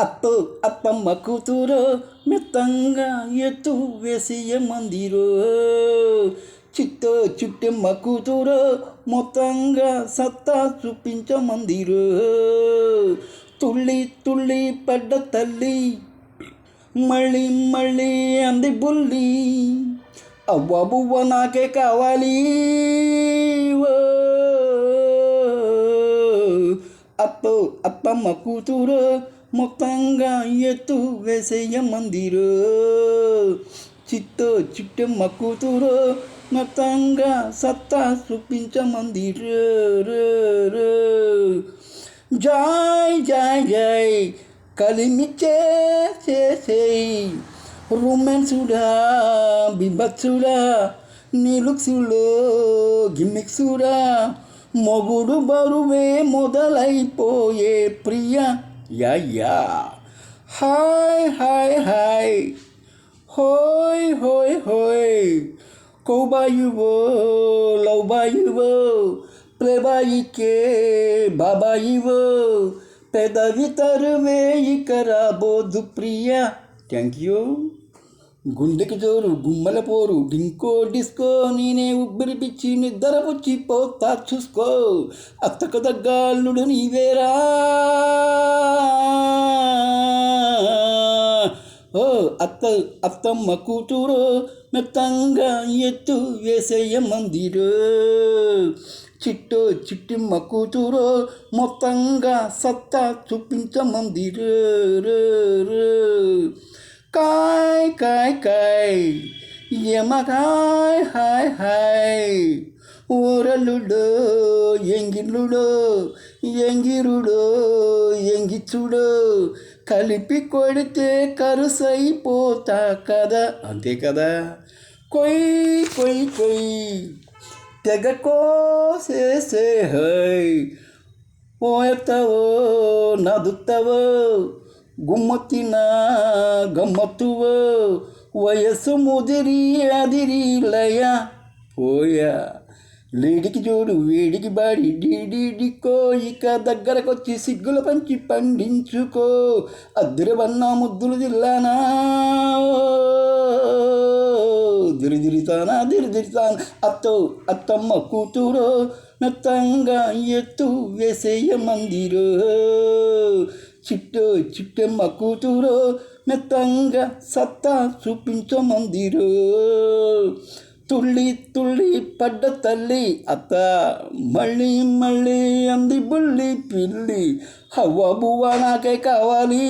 అత్తో అత్తమ్మ కూతురో మెత్తంగా ఎత్తు వేసియ మందిరో, చిత్తో చుట్టెమ్మ కూతురో మొత్తంగా సత్తా చూపించమందిరో. తుళ్ళి తుళ్ళి పడ్డ తల్లి మళ్ళీ మళ్ళీ అంది బుల్లి, అవ్వ బువ్వ నాకే కావాలి. ఓ అత్తో అత్తమ్మ కూతురో మొత్తంగా ఎత్తు వేసేయ మందిరో, చిత్తో చిట్టమ్మ కూతురో మొత్తంగా సత్తా చూపించమందిరో. జాయ్ జాయ్ జాయ్ కలిమి చేసేయి రొమాన్సుడా బిభత్సుడా, నీ లుక్సులో గిమ్మిక్సుడా, మొగుడు బరువే మొదలైపోయే ప్రియా. యా యా హాయ్ హాయ్ హాయ్ హోయ్ హోయ్ హోయ్, కౌబాయువో లౌబాయువో, ప్లేబాయికే బాబాయివో, పెదవి తరువే ఇక రాబోదు ప్రియా. Thank you. గుండెకి జోరు గుమ్మల పోరు డింకో డిస్కో, నేనే ఉబ్బరి పిచ్చి నిద్ర పుచ్చి పోతా చూసుకో, అత్తకు దగ్గాళ్ళుడు నీవేరా. ఓ అత్తమ్మ కూతురో మెత్తంగా ఎత్తు వేసేయ మందిరో, చిట్టో చిట్టిమ్మ కూతురో మొత్తంగా సత్తా చూపించమందిరో. కాయ్ కాయ్ కాయ్ యమకాయ్ హాయ్ హాయ్, ఊరలుడో ఎంగిల్లుడో ఎంగిరుడో ఎంగిచ్చుడో, కలిపి కొడితే కరుసైపోతా కదా, అంతే కదా. కొయ్ కొయ్ కొయ్ తెగ కోసేసే హై, ఓ ఎత్తవో నదుత్తవో, గుమ్మత్తిన గమ్మత్తువో, వయస్సు ముదిరి అదిరి లయ. ఓయా లేడికి జోడు వేడికి బాడి డీడీడికో, ఇక దగ్గరకొచ్చి సిగ్గుల పంచి పండించుకో, అద్దెరవన్నా ముద్దులు దిల్లానా, దిరిదిరితానా దిరిదిరితానా. అత్తో అత్తమ్మ కూతురో మెత్తంగా ఎత్తు వేసేయ మందిరో, చిట్టో చిట్టమ్మ కూతురో మెత్తంగా సత్తా చూపించమందిరో. తుళ్ళి తుళ్ళి పడ్డ తల్లి అత్త మళ్ళీ మళ్ళీ అంది బుల్లి పిల్లి, హవ్వ బువ్వ నాకే కావాలి.